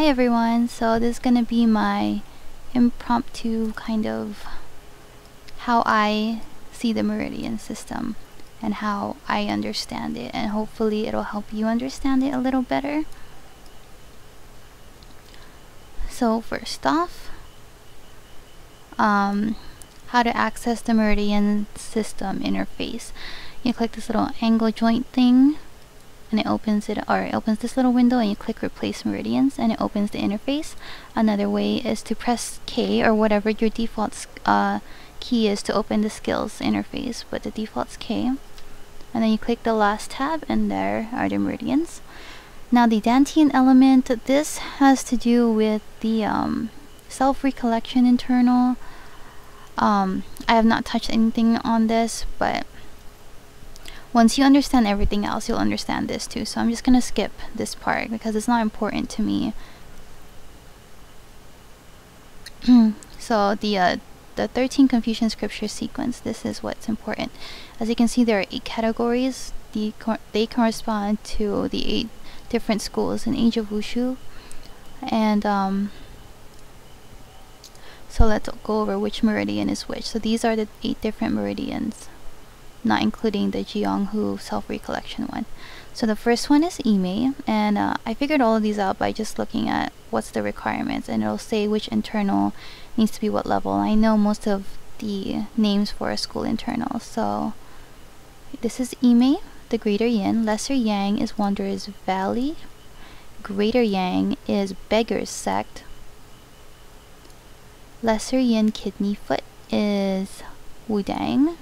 everyone, so this is gonna be my impromptu kind of how I see the meridian system and how I understand it, and hopefully it'll help you understand it a little better. So first off, how to access the meridian system interface. You click this little angle joint thing and it opens it, or it opens this little window, and you click replace meridians and it opens the interface. Another way is to press K or whatever your default key is to open the skills interface, but the default's K. And then you click the last tab and there are the meridians. Now the Dantian element, this has to do with the self-recollection internal. I have not touched anything on this, but once you understand everything else, you'll understand this too. So I'm just gonna skip this part because it's not important to me. So the 13 Confucian scripture sequence, this is what's important. As you can see, there are 8 categories. They correspond to the 8 different schools in Age of Wushu. And so let's go over which meridian is which. So these are the 8 different meridians, not including the Jianghu self-recollection one. So the first one is Ime, and I figured all of these out by just looking at what's the requirements, and it'll say which internal needs to be what level. I know most of the names for a school internal. So this is Ime, the Greater Yin. Lesser Yang is Wanderer's Valley. Greater Yang is Beggar's Sect. Lesser Yin Kidney Foot is Wudang.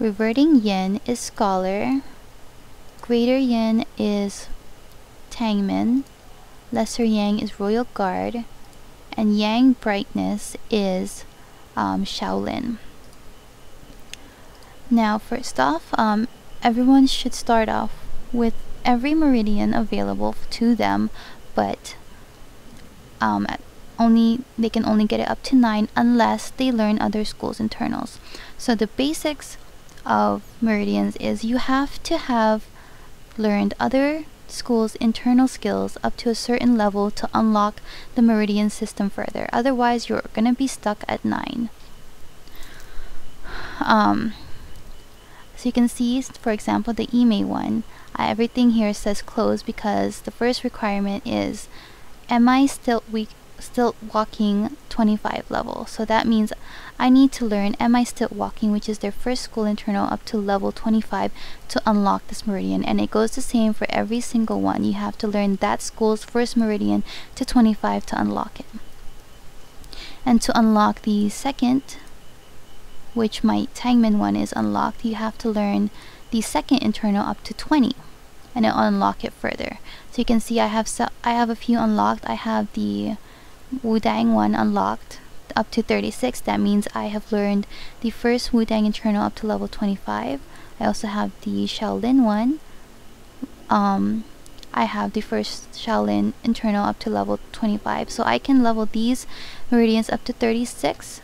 Reverting Yin is Scholar. Greater Yin is Tangmen. Lesser Yang is Royal Guard. And Yang Brightness is Shaolin. Now first off, everyone should start off with every meridian available to them, but they can only get it up to 9 unless they learn other schools' internals. So the basics of meridians is you have to have learned other schools' internal skills up to a certain level to unlock the meridian system further. Otherwise, you're gonna be stuck at 9. So you can see, for example, the Ime one, everything here says closed because the first requirement is, am I still walking 25 level? So that means I need to learn am I still walking, which is their first school internal, up to level 25 to unlock this meridian. And it goes the same for every single one. You have to learn that school's first meridian to 25 to unlock it. And to unlock the second, which my Tangmen one is unlocked, you have to learn the second internal up to 20 and it'll unlock it further. So you can see I have a few unlocked. I have the Wudang one unlocked up to 36. That means I have learned the first Wudang internal up to level 25. I also have the Shaolin one. I have the first Shaolin internal up to level 25. So I can level these meridians up to 36.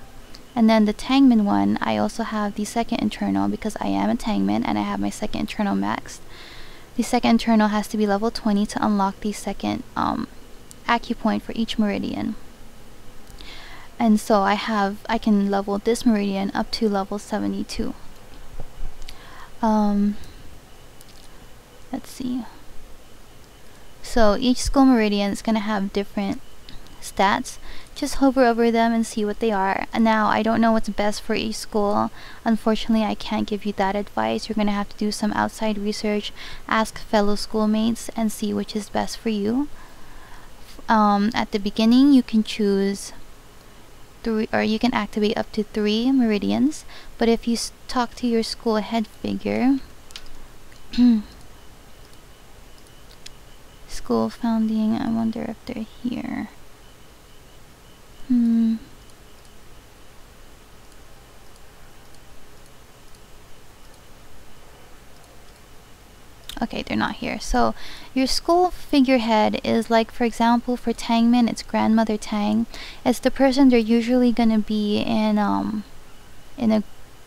And then the Tangmen one, I also have the second internal because I am a Tangmen and I have my second internal maxed. The second internal has to be level 20 to unlock the second acupoint for each meridian. And so I can level this meridian up to level 72. Let's see. So each school meridian is going to have different stats. Just hover over them and see what they are. And now I don't know what's best for each school. Unfortunately, I can't give you that advice. You're going to have to do some outside research, ask fellow schoolmates, and see which is best for you. At the beginning, you can choose 3, or you can activate up to 3 meridians. But if you talk to your school head figure, school founding, I wonder if they're here. Okay, they're not here. So your school figurehead is, like, for example, for Tangmen, it's Grandmother Tang. It's the person they're usually gonna be in a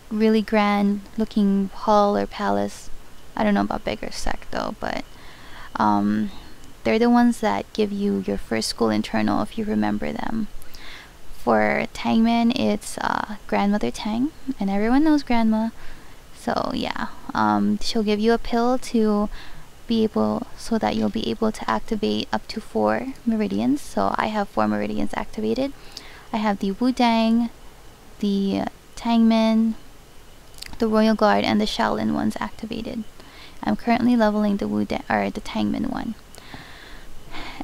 really grand looking hall or palace. I don't know about Beggar's Sect though, but they're the ones that give you your first school internal, if you remember them. For Tangman, it's Grandmother Tang, and everyone knows Grandma. So yeah, she'll give you a pill to be able, so that you'll be able to activate up to 4 meridians. So I have 4 meridians activated. I have the Wudang, the Tangman, the Royal Guard, and the Shaolin ones activated. I'm currently leveling the Wudang, or the Tangman one.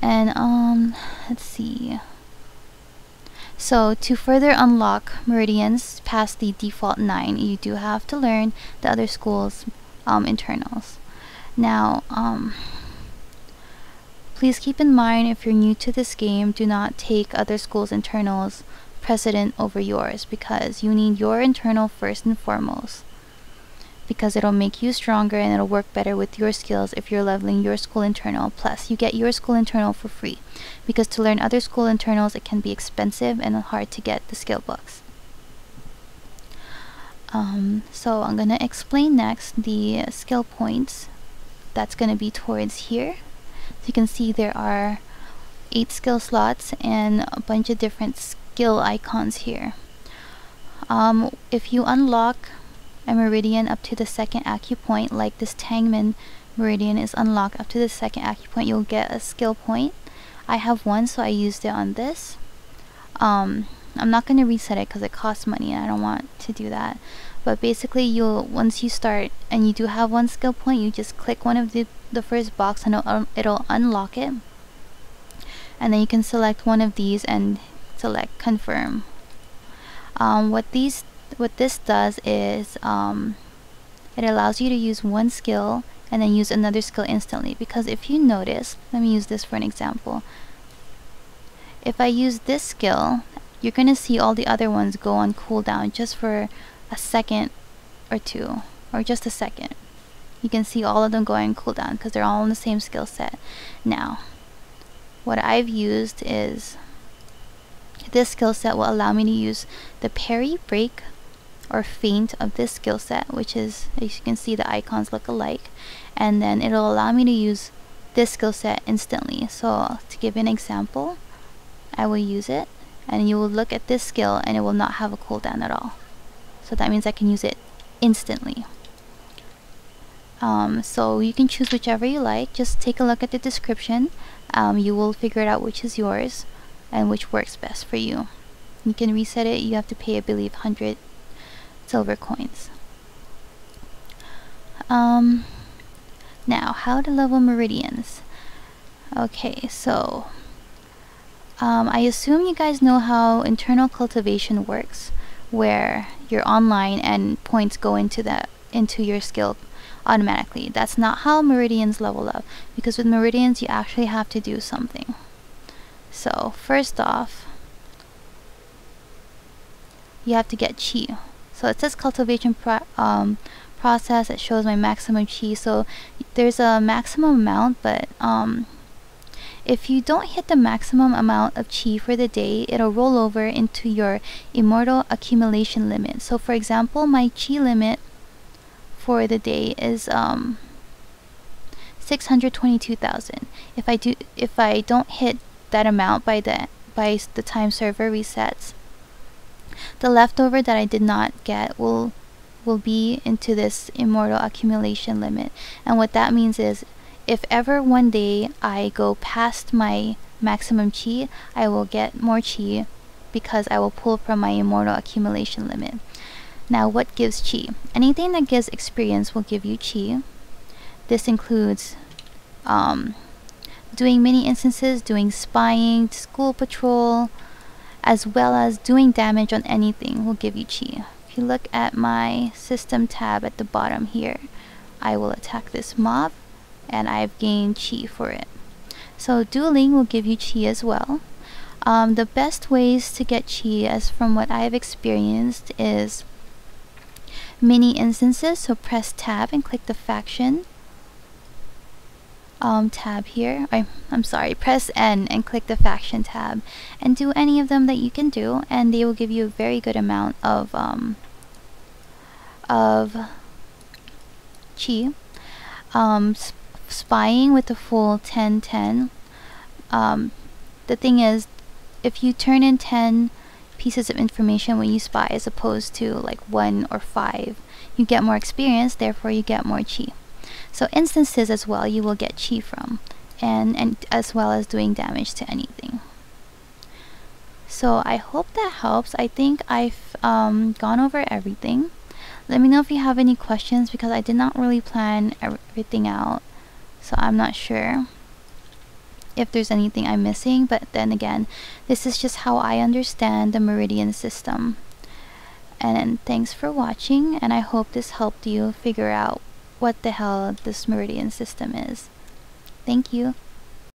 And let's see. So to further unlock meridians past the default 9, you do have to learn the other schools' internals. Now, please keep in mind, if you're new to this game, do not take other schools' internals precedent over yours, because you need your internal first and foremost, because it'll make you stronger and it'll work better with your skills if you're leveling your school internal. Plus, you get your school internal for free, because to learn other school internals, it can be expensive and hard to get the skill books. So I'm gonna explain next the skill points. That's gonna be towards here. So you can see there are 8 skill slots and a bunch of different skill icons here. If you unlock a meridian up to the 2nd acupoint, like this Tangman meridian is unlocked up to the 2nd acupoint, you'll get a skill point. I have one, so I used it on this. I'm not going to reset it because it costs money and I don't want to do that. But basically, once you start and you do have 1 skill point, you just click one of the first box and it'll unlock it. And then you can select one of these and select confirm. What this does is it allows you to use 1 skill and then use another skill instantly. Because if you notice, let me use this for an example. If I use this skill, you're going to see all the other ones go on cooldown just for a second or 2, or just a second. You can see all of them going on cooldown because they're all in the same skill set. Now, what I've used is this skill set will allow me to use the parry, break, or feint of this skill set, which is, as you can see, the icons look alike, and then it'll allow me to use this skill set instantly. So to give an example, I will use it, and you will look at this skill and it will not have a cooldown at all. So that means I can use it instantly. So you can choose whichever you like. Just take a look at the description. You will figure it out which is yours and which works best for you. You can reset it. You have to pay, I believe, 100 silver coins. Now, how to level meridians. Okay, so I assume you guys know how internal cultivation works, where you're online and points go into your skill automatically. That's not how meridians level up, because with meridians you actually have to do something. So first off, you have to get chi. So it says cultivation process. It shows my maximum chi. So there's a maximum amount, but if you don't hit the maximum amount of chi for the day, it'll roll over into your Immortal accumulation limit. So for example, my chi limit for the day is 622,000. If I don't hit that amount by the time server resets, the leftover that I did not get will be into this Immortal accumulation limit. And what that means is, if ever one day I go past my maximum chi, I will get more chi because I will pull from my Immortal accumulation limit. Now, what gives chi? Anything that gives experience will give you chi. This includes doing mini instances, doing spying, school patrol, as well as doing damage on anything will give you chi. If you look at my system tab at the bottom here, I will attack this mob and I've gained chi for it. So dueling will give you chi as well. The best ways to get chi, as from what I've experienced, is mini instances. So press tab and click the faction tab here. I'm sorry, press N and click the faction tab and do any of them that you can do, and they will give you a very good amount of chi. spying with the full 10-10, the thing is, if you turn in 10 pieces of information when you spy as opposed to like 1 or 5, you get more experience, therefore you get more chi. So instances as well you will get chi from, and as well as doing damage to anything. So I hope that helps. I think I've gone over everything. Let me know if you have any questions, because I did not really plan everything out, so I'm not sure if there's anything I'm missing. But then again, this is just how I understand the Meridian system. And thanks for watching, and I hope this helped you figure out what the hell this Meridian system is. Thank you.